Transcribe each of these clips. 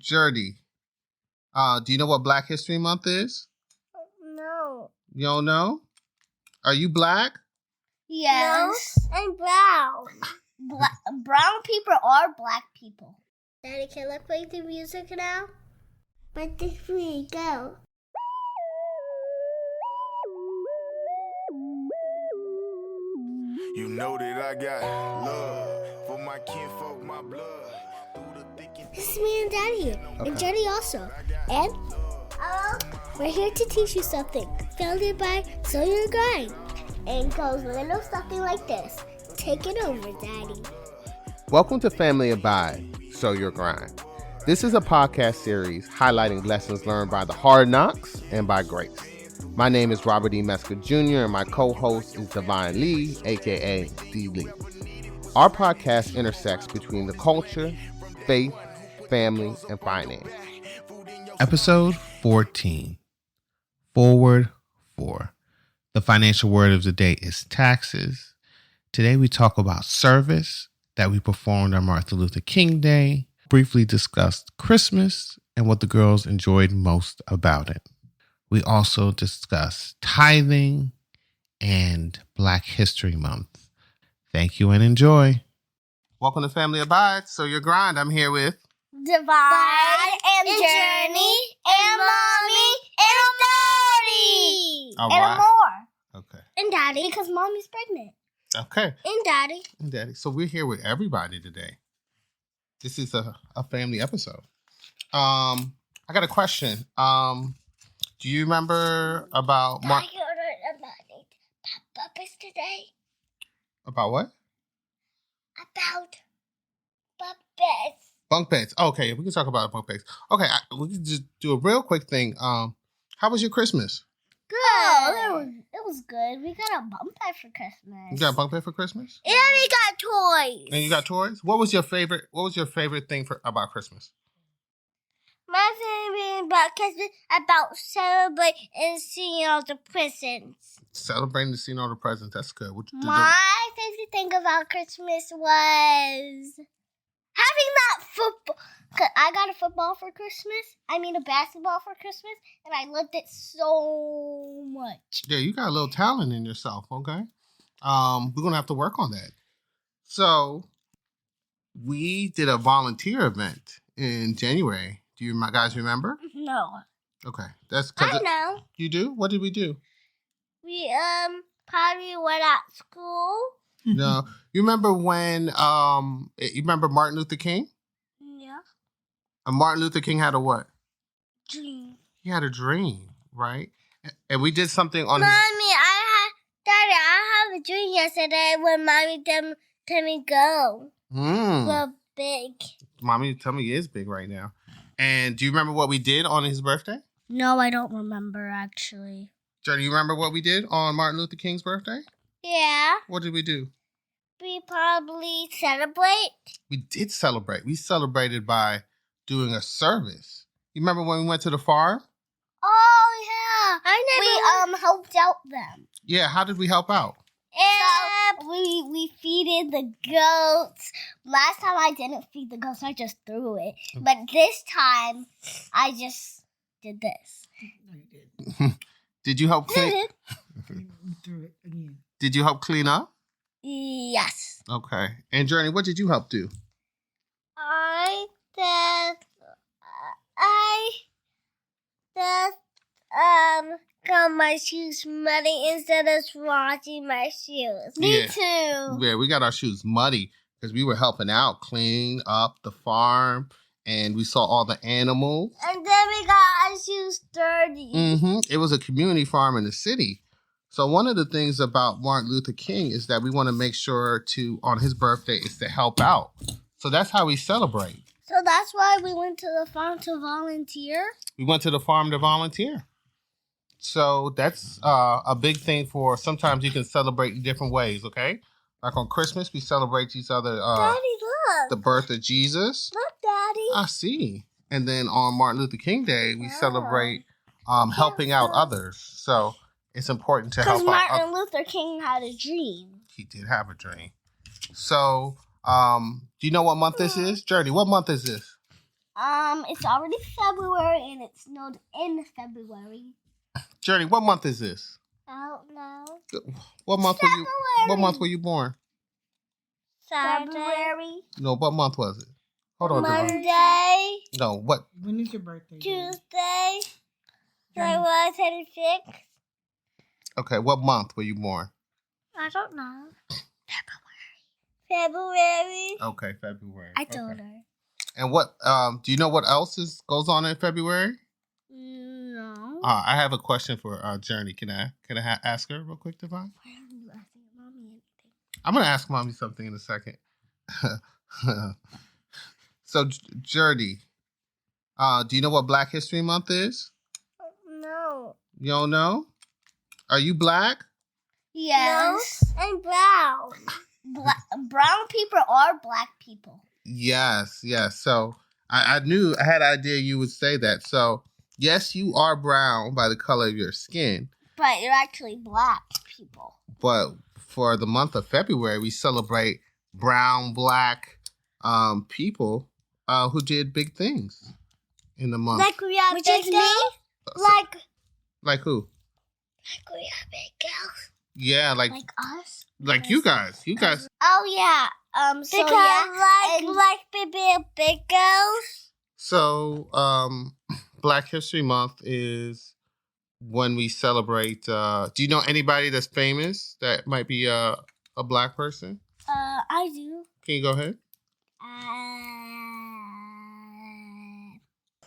Journey, do you know what Black History Month is? No. You don't know? Are you black? Yes. No, I'm brown. Brown people are black people. Daddy, can I play the music now? But this we go. You know that I got love for my kinfolk, my blood. This is me and Daddy, okay. And Jenny also. And we're here to teach you something. Founded by So Your Grind. And goes a little something like this. Take it over, Daddy. Welcome to Family Abide, So Your Grind. This is a podcast series highlighting lessons learned by the hard knocks and by grace. My name is Robert E. Mesker Jr. and my co-host is Divine Lee, aka D. Lee. Our podcast intersects between the culture, faith, family, and finance. Episode 14, Forward 4. The financial word of the day is taxes. Today we talk about service that we performed on Martin Luther King Day, briefly discussed Christmas and what the girls enjoyed most about it. We also discuss tithing and Black History Month. Thank you and enjoy. Welcome to Family Abide, So Your Grind. I'm here with Divine and Journey and Mommy and Daddy. All and right. more. Okay. And Daddy, because Mommy's pregnant. Okay. And Daddy. And Daddy. So we're here with everybody today. This is a family episode. I got a question. Do you remember about I ordered about puppets today. About what? About puppets. Bunk beds. Okay, we can talk about bunk beds. Okay, we can just do a real quick thing. How was your Christmas? Good. Oh, it was good. We got a bunk bed for Christmas. You got a bunk bed for Christmas? And we got toys. And you got toys? What was your favorite thing about Christmas? My favorite about Christmas about celebrating and seeing all the presents. Celebrating and seeing all the presents. That's good. My favorite thing about Christmas was having that football. Cause I got a football for Christmas. A basketball for Christmas, and I loved it so much. Yeah, you got a little talent in yourself. Okay, we're gonna have to work on that. So, we did a volunteer event in January. Do you guys remember? No. Okay, that's because I know. You do? What did we do? We probably went at school. No, you remember when you remember Martin Luther King? Yeah. And Martin Luther King had a what? Dream. He had a dream, right? And we did something on. Mommy, Daddy, I have a dream yesterday when Mommy told me go. We're big. Mommy's tummy is big right now. And do you remember what we did on his birthday? No, I don't remember actually. Johnny, you remember what we did on Martin Luther King's birthday? Yeah. What did we do? We probably celebrate. We did celebrate. We celebrated by doing a service. You remember when we went to the farm? Oh, yeah. We helped out them. Yeah, how did we help out? And we feeded the goats. Last time I didn't feed the goats, I just threw it. But this time, I just did this. No, you did. Did you help clean? You threw it again. Did you help clean up? Yes. Okay. And Journey, what did you help do? I got my shoes muddy instead of washing my shoes. Me too. Yeah, we got our shoes muddy because we were helping out, clean up the farm, and we saw all the animals. And then we got our shoes dirty. It was a community farm in the city. So one of the things about Martin Luther King is that we want to make sure on his birthday is to help out. So that's how we celebrate. So that's why we went to the farm to volunteer? We went to the farm to volunteer. So that's a big thing for sometimes you can celebrate in different ways, okay? Like on Christmas, we celebrate each other. Daddy, look. The birth of Jesus. Look, Daddy. I see. And then on Martin Luther King Day, we celebrate helping out others. So it's important to help out. Because Martin Luther King had a dream. He did have a dream. So, do you know what month this is? Journey, what month is this? It's already February and it snowed in February. Journey, what month is this? I don't know. What month were you? What month were you born? February. No, what month was it? Hold on, Devon. Monday. No, what? When is your birthday? Tuesday. February 26th. Okay, what month were you born? I don't know. February. Okay, February. I told her. And what? Do you know what else goes on in February? No. I have a question for Journey. Can I ask her real quick, Devon? Why are you asking Mommy anything? I'm gonna ask Mommy something in a second. So, Journey, do you know what Black History Month is? No. You don't know? Are you black? Yes. No, I'm brown. Brown people are black people. Yes. So I had an idea you would say that. So yes, you are brown by the color of your skin. But you're actually black people. But for the month of February, we celebrate brown, black people who did big things in the month. Like we are Which big is girls? Like who? Like we are big girls. Yeah, like us? like you guys. You guys. Oh yeah. So Because yeah, like big girls. So Black History Month is when we celebrate. Do you know anybody that's famous that might be a black person? I do. Can you go ahead?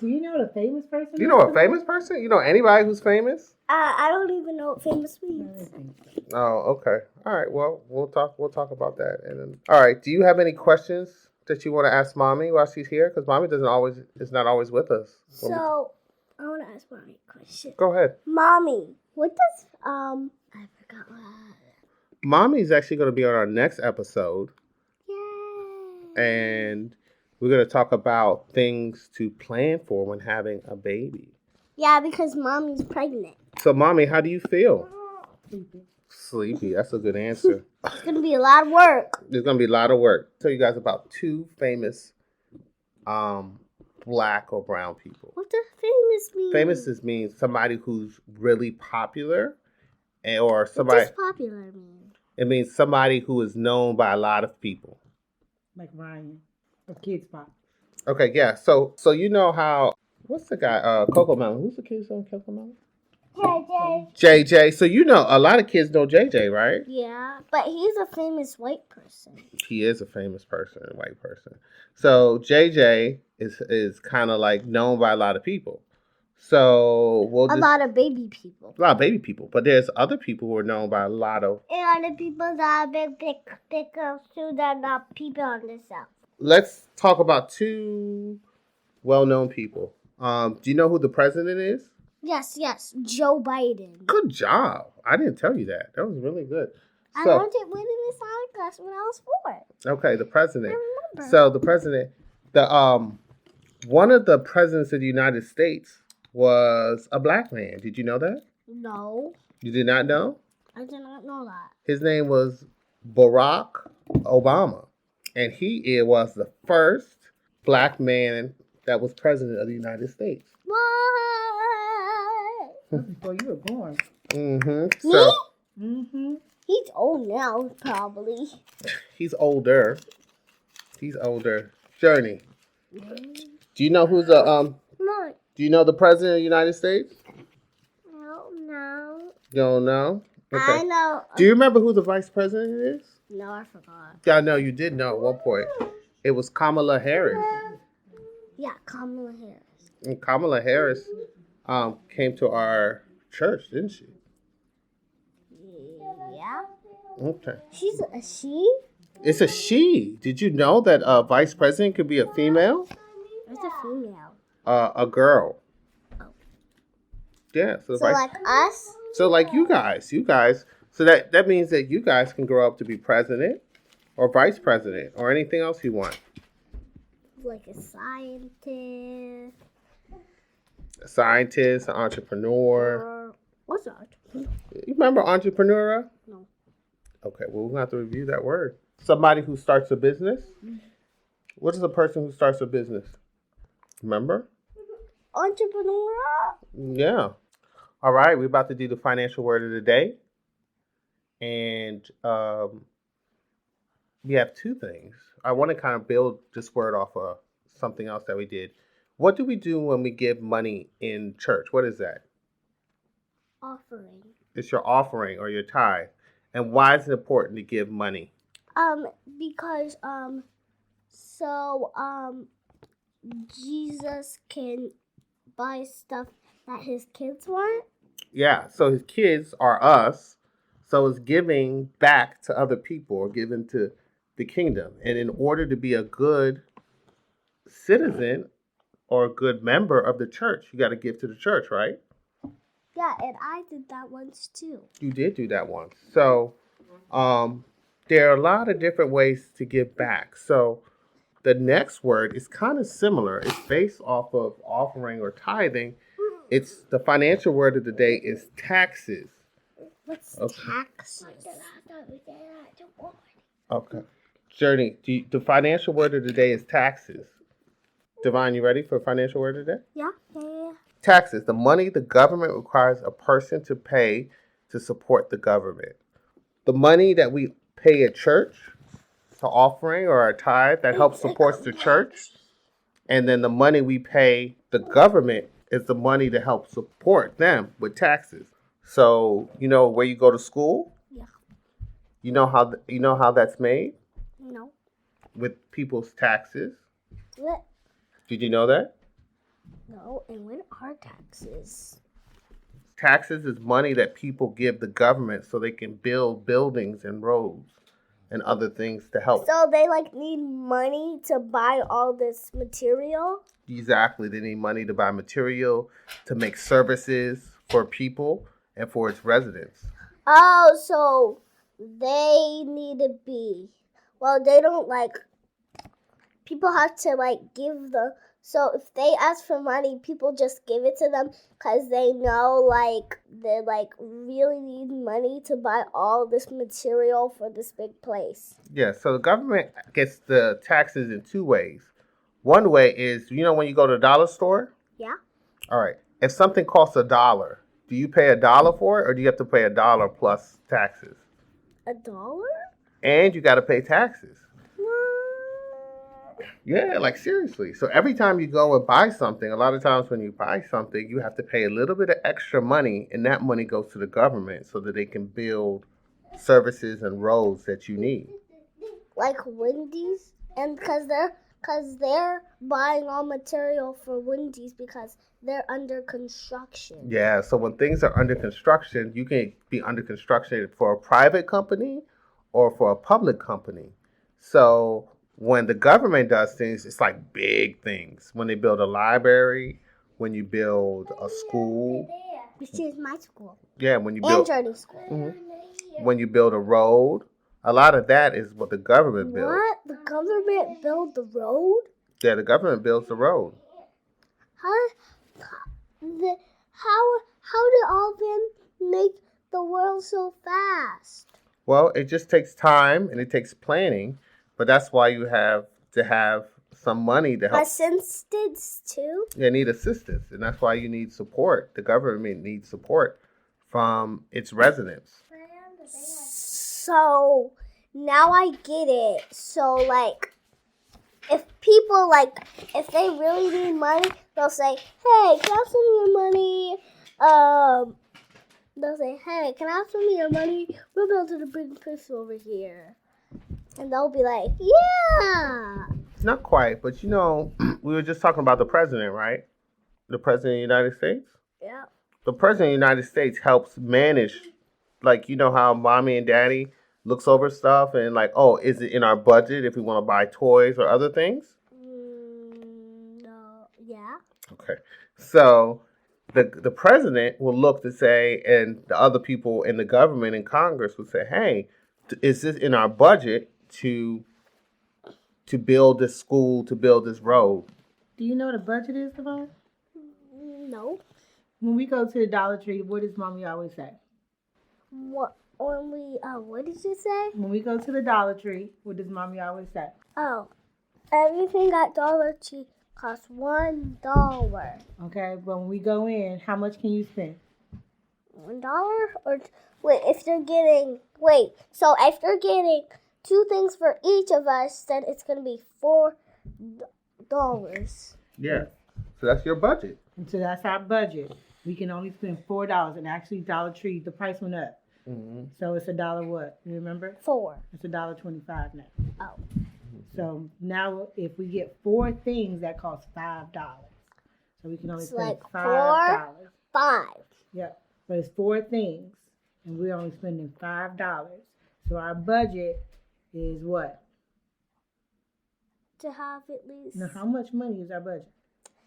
Do you know the famous person? You know a famous person? You know anybody who's famous? I don't even know what famous means. Oh, okay. All right. Well, we'll talk about that. And then, all right. Do you have any questions that you want to ask Mommy while she's here? Because Mommy is not always with us. So I want to ask Mommy a question. Go ahead. Mommy, what does I forgot what. Mommy's actually going to be on our next episode, Yay! and we're going to talk about things to plan for when having a baby. Yeah, because Mommy's pregnant. So, Mommy, how do you feel? Sleepy. That's a good answer. It's gonna be a lot of work. There's going to be a lot of work. Tell you guys about two famous black or brown people. What does famous mean? Famous just means somebody who's really popular, or somebody. What does popular mean? It means somebody who is known by a lot of people. Like Ryan, a Kids Pop. Okay, yeah. So you know how, what's the guy? Coco Melon. Who's the kid's on Coco Melon? JJ. So you know a lot of kids know JJ, right? Yeah, but he's a famous white person. He is a famous person, a white person. So JJ is kind of like known by a lot of people. So a lot of baby people. A lot of baby people, but there's other people who are known by a lot of. And other people that are big girls too, that are not people on the south. Let's talk about two well-known people. Do you know who the president is? Yes, Joe Biden. Good job. I didn't tell you that. That was really good. I learned it when in the science class when I was 4. Okay, the president. I remember. So the president, one of the presidents of the United States was a black man. Did you know that? No. You did not know? I did not know that. His name was Barack Obama. And he was the first black man that was president of the United States. What? Before you were born. Mm-hmm. Me? So, Mm-hmm. He's old now, probably. he's older. Journey. Do you know who's the No. Do you know the president of the United States? No. You don't know? Okay. I know. Do you remember who the vice president is? No, I forgot. Yeah, no, you did know at one point. It was Kamala Harris. Yeah, Kamala Harris. And Kamala Harris came to our church, didn't she? Yeah. Okay. She's a she? It's a she. Did you know that a vice president could be a female? It's a female. A girl. Yeah. So like us? So like you guys. So that means that you guys can grow up to be president or vice president or anything else you want. Like a scientist. A scientist, an entrepreneur. What's that? You remember entrepreneur? No. Okay, well, we're going to have to review that word. Somebody who starts a business? What is a person who starts a business? Remember? Entrepreneur. Yeah. All right, we're about to do the financial word of the day. And we have two things. I want to kind of build this word off of something else that we did. What do we do when we give money in church? What is that? Offering. It's your offering or your tithe. And why is it important to give money? Because Jesus can buy stuff that his kids want. Yeah, so his kids are us. So it's giving back to other people or giving to the kingdom. And in order to be a good citizen or a good member of the church, you got to give to the church, right? Yeah, and I did that once too. You did do that once. So there are a lot of different ways to give back. So the next word is kind of similar. It's based off of offering or tithing. It's the financial word of the day is taxes. What's taxes? Okay. Journey, the financial word of the day is taxes. Divine, you ready for financial word of the day? Yeah. Taxes, the money the government requires a person to pay to support the government. The money that we pay at church, to offering or a tithe that helps supports the church. And then the money we pay the government is the money to help support them with taxes. So, you know where you go to school? Yeah. You know how that's made? No. With people's taxes. What? Did you know that? No, and when are taxes? Taxes is money that people give the government so they can build buildings and roads and other things to help. So they need money to buy all this material? Exactly. They need money to buy material, to make services for people and for its residents. Oh, so they need to be. Well, they don't people have to give the. So if they ask for money, people just give it to them because they know they really need money to buy all this material for this big place. Yeah, so the government gets the taxes in two ways. One way is, when you go to the dollar store? Yeah. All right. If something costs $1, do you pay $1 for it or do you have to pay $1 plus taxes? $1? And you got to pay taxes. Yeah, seriously. So every time you go and buy something, a lot of times when you buy something, you have to pay a little bit of extra money, and that money goes to the government so that they can build services and roads that you need. Like Wendy's, and because they're buying all material for Wendy's because they're under construction. Yeah, so when things are under construction, you can be under construction for a private company or for a public company. So when the government does things, it's big things. When they build a library, when you build a school. Which is my school. Yeah, when you build. And Journey's school. Mm-hmm. When you build a road, a lot of that is what the government builds. What? The government built the road? Yeah, the government builds the road. How did all them make the world so fast? Well, it just takes time and it takes planning. But that's why you have to have some money to help. Assistance too? You need assistance, and that's why you need support. The government needs support from its residents. So now I get it. So if people if they really need money, they'll say, "Hey, can I have some of your money?" They'll say, "Hey, can I have some of your money? We're building a big place over here." And they'll be like, yeah. Not quite, but we were just talking about the president, right? The president of the United States? Yeah. The president of the United States helps manage, how mommy and daddy looks over stuff and is it in our budget if we want to buy toys or other things? No. Yeah. Okay. So the president will look to say, and the other people in the government and Congress would say, hey, is this in our budget to build this school, to build this road? Do you know what a budget is, Devon? No. When we go to the Dollar Tree, what does Mommy always say? What did you say? When we go to the Dollar Tree, what does Mommy always say? Oh, everything at Dollar Tree costs $1. Okay, but when we go in, how much can you spend? $1 or wait, so if you're getting 2 things for each of us, then it's gonna be $4. Yeah. So that's your budget. And so that's our budget. We can only spend $4, and actually Dollar Tree, the price went up. Mm-hmm. So it's $1 what? You remember? 4. It's $1.25 now. Oh. So now if we get 4 things, that costs $5. So we can only It's spend like $5. 5. Yep. But it's 4 things, and we're only spending $5. So our budget is what? To have at least Now, how much money is our budget?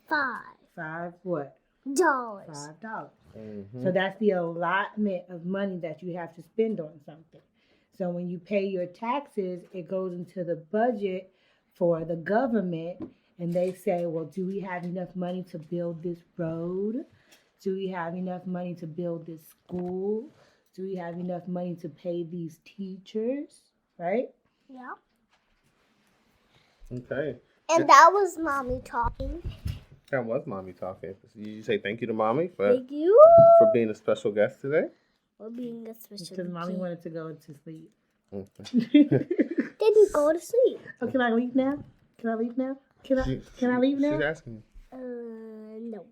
$5. $5 what? $5. Mm-hmm. So that's the allotment of money that you have to spend on something. So when you pay your taxes, it goes into the budget for the government, and they say, well, do we have enough money to build this road? Do we have enough money to build this school? Do we have enough money to pay these teachers? Right? Yeah. Okay. And that was Mommy talking. That was Mommy talking. You say thank you to Mommy for Thank you being a special guest today? for being a special Because Mommy kid. wanted to go to sleep. Okay. Didn't go to sleep. Oh, can I leave now? Can I leave now? Can I leave now? She's asking you. No.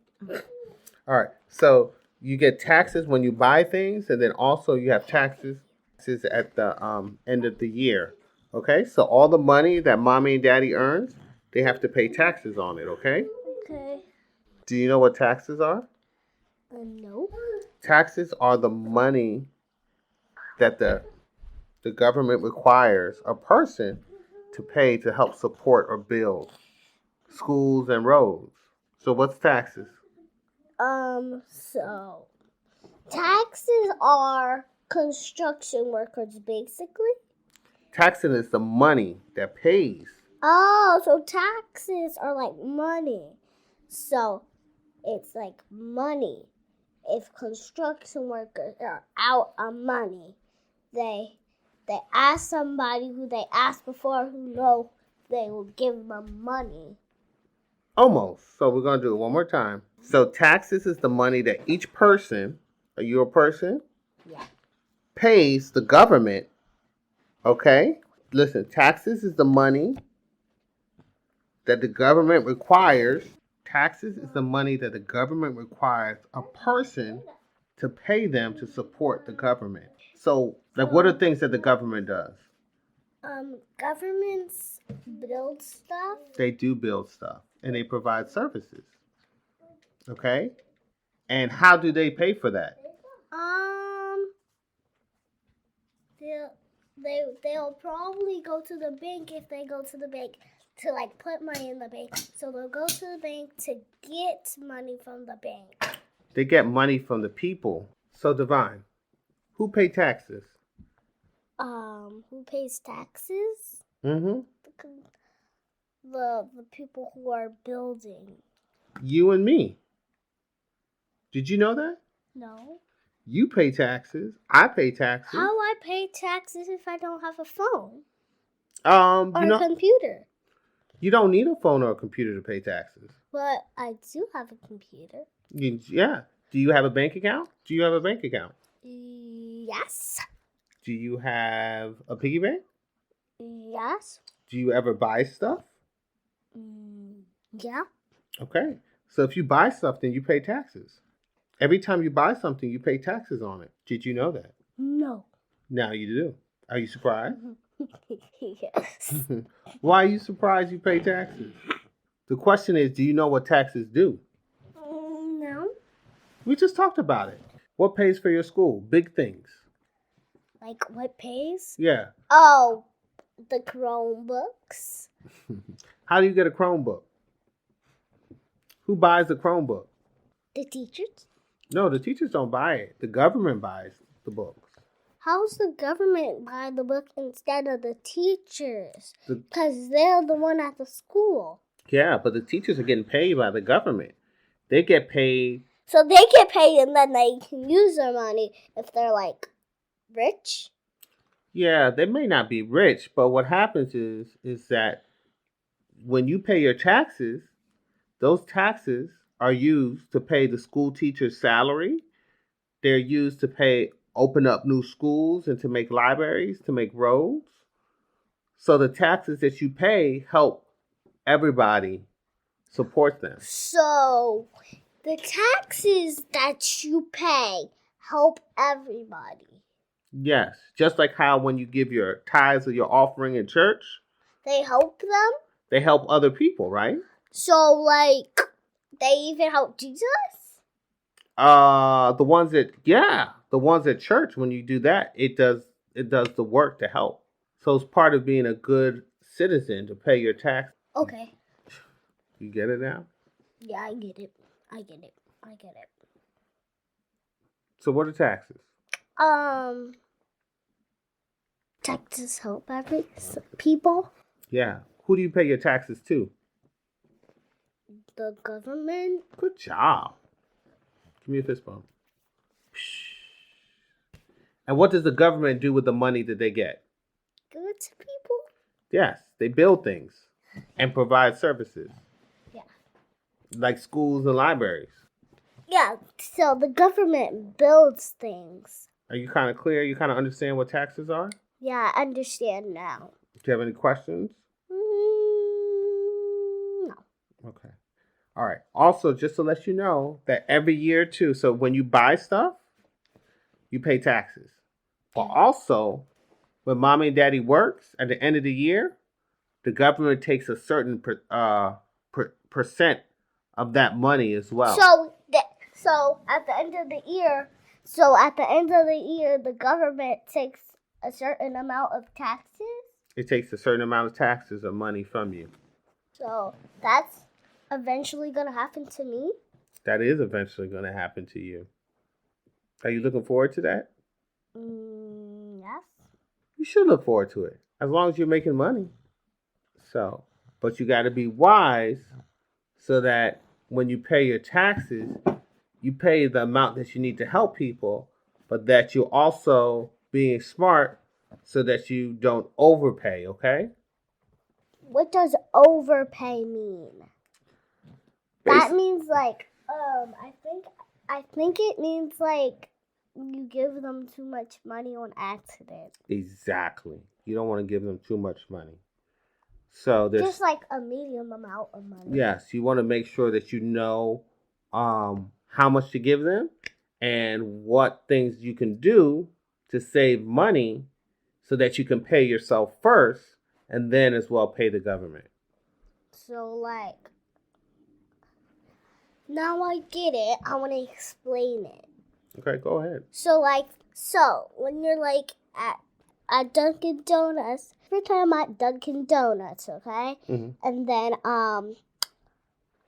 All right. So you get taxes when you buy things, and then also you have taxes at the end of the year. Okay. So all the money that Mommy and Daddy earns, they have to pay taxes on it. Okay. Okay. Do you know what taxes are? No. Taxes are the money that the government requires a person to pay to help support or build schools and roads. So what's taxes? So taxes are construction workers, basically. Taxing is the money that pays. Oh, so taxes are like money. So it's like money. If construction workers are out of money, they ask somebody who they asked before who know they will give them money. Almost. So we're going to do it one more time. So taxes is the money that each person, are you a person? Yeah. Pays the government. Okay? Listen, taxes is the money that the government requires. Taxes is the money that the government requires a person to pay them to support the government. So, like, what are things that the government does? Governments build stuff. They do build stuff and they provide services. Okay? And how do they pay for that? They'll probably go to the bank if they go to the bank to like put money in the bank. So they'll go to the bank to get money from the bank. They get money from the people. So, Divine, who pay taxes? Who pays taxes? Mm-hmm. The people who are building. You and me. Did you know that? No. You pay taxes. I pay taxes. How I pay taxes if I don't have a phone Um, or you know, a computer? you don't need a phone or a computer to pay taxes. But I do have a computer. Yeah. Do you have a bank account? Do you have a bank account? Yes. Do you have a piggy bank? Yes. Do you ever buy stuff? Yeah. Okay. So if you buy stuff, then you pay taxes. Every time you buy something, you pay taxes on it. Did you know that? No. Now you do. Are you surprised? Yes. Why are you surprised you pay taxes? The question is, do you know what taxes do? No. We just talked about it. What pays for your school? Big things. Like what pays? Yeah. Oh, the Chromebooks. How do you get a Chromebook? Who buys the Chromebook? The teachers. No, the teachers don't buy it. The government buys the books. How's the government buy the book instead of the teachers? The- Because they're the one at the school. Yeah, but the teachers are getting paid by the government. They get paid. So they get paid and then they can use their money if they're like rich. Yeah, they may not be rich, but what happens is that when you pay your taxes, Those taxes are used to pay the school teacher's salary. They're used to open up new schools and to make libraries, to make roads. So the taxes that you pay help everybody support them. So the taxes that you pay help everybody. Yes, just like how when you give your tithes or your offering in church, They help them? they help other people, right? So, like, they even help Jesus? The ones at church, when you do that, it does the work to help. So it's part of being a good citizen to pay your tax. Okay. You get it now? Yeah, I get it. So what are taxes? Taxes help people. Yeah. Who do you pay your taxes to? The government. Good job. Give me a fist bump. And what does the government do with the money that they get? Give it to people. Yes, they build things and provide services. Yeah. Like schools and libraries. Yeah, so the government builds things. Are you kind of clear? You kind of understand what taxes are? Yeah, I understand now. Do you have any questions? No. Okay. All right. Also, just to let you know that every year too, so when you buy stuff, you pay taxes. But also, when mommy and daddy works at the end of the year, the government takes a certain percent of that money as well. So at the end of the year, the government takes a certain amount of taxes. It takes a certain amount of taxes or money from you. So that's eventually gonna happen to me. That is eventually going to happen to you. Are you looking forward to that? Yes. You should look forward to it, as long as you're making money. So, but you got to be wise so that when you pay your taxes, you pay the amount that you need to help people, but that you're also being smart so that you don't overpay, okay? What does overpay mean? That means like, I think it means like you give them too much money on accident. Exactly. You don't want to give them too much money. So there's just like a medium amount of money. Yes, you want to make sure that you know how much to give them and what things you can do to save money so that you can pay yourself first and then as well pay the government. So like, now I get it. I want to explain it. Okay, go ahead. So when you're like at Dunkin' Donuts, every time I'm at Dunkin' Donuts, okay? Mm-hmm. And then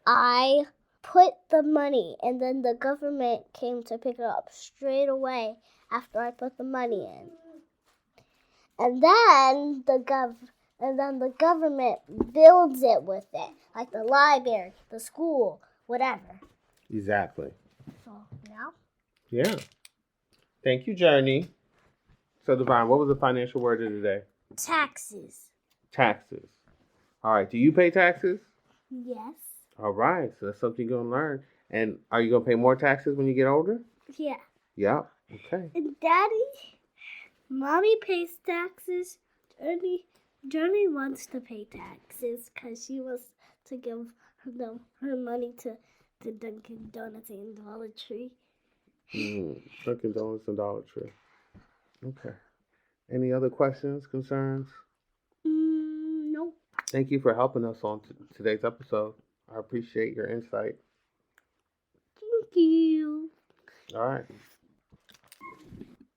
I put the money, and then the government came to pick it up straight away after I put the money in. And then the government builds it with it, like the library, the school, whatever. Exactly. So, yeah. Yeah. Thank you, Journey. So, Divine, what was the financial word of the day? Taxes. Taxes. All right. Do you pay taxes? Yes. All right. So that's something you're going to learn. And are you going to pay more taxes when you get older? Yeah. Yeah. Okay. And Daddy, Mommy pays taxes. Journey wants to pay taxes because she wants to give her money to Dunkin' Donuts and Dollar Tree. Dunkin' Donuts and Dollar Tree. Okay. Any other questions, concerns? No. Thank you for helping us on today's episode. I appreciate your insight. Thank you. All right.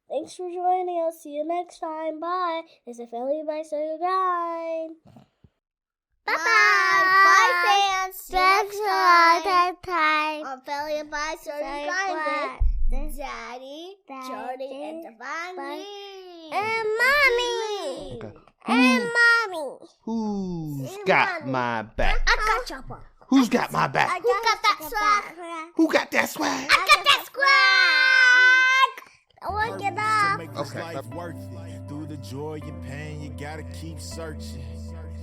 Thanks for joining us. See you next time. Bye. It's a Family by Soda Grind. Bye. Bye, fans. Next time. On Family by Soda Grind. Daddy, Jordan, and Divine, and Mommy. Okay. And Mommy. Who's got my back? I got your back. Who's got my back? Who got that swag? Who got that swag? I got that swag. I want to get up. Make this life worth it. Through the joy and pain, you gotta keep searching.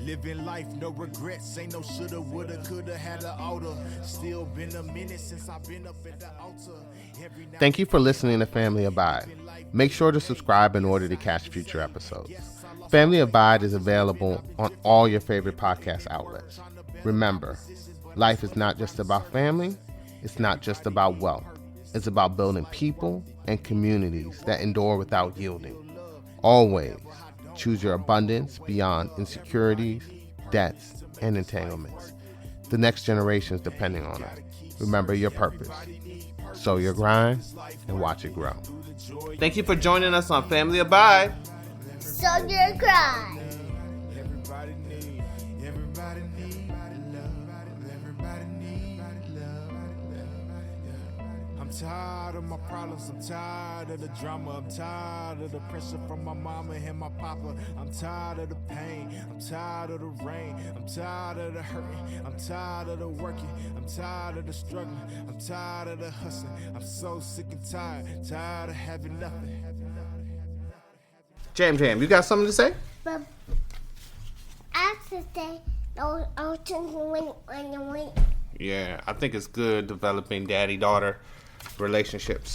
Living life, no regrets. Ain't no shoulda, woulda, coulda, had a order. Still been a minute since I've been up at the altar. Every night. Thank you for listening to Family Abide. Make sure to subscribe in order to catch future episodes. Family Abide is available on all your favorite podcast outlets. Remember, life is not just about family. It's not just about wealth. It's about building people and communities that endure without yielding. Always choose your abundance beyond insecurities, debts, and entanglements. The next generation is depending on us. Remember your purpose. Sow your grind and watch it grow. Thank you for joining us on Family Abide. So you're crying. Everybody need love. Everybody need love. I'm tired of my problems. I'm tired of the drama. I'm tired of the pressure from my mama and my papa. I'm tired of the pain. I'm tired of the rain. I'm tired of the hurting. I'm tired of the working. I'm tired of the struggling. I'm tired of the hustling. I'm so sick and tired of having nothing. Jam, you got something to say? But I have to say, I'll turn when you wait. Yeah, I think it's good developing daddy-daughter relationships.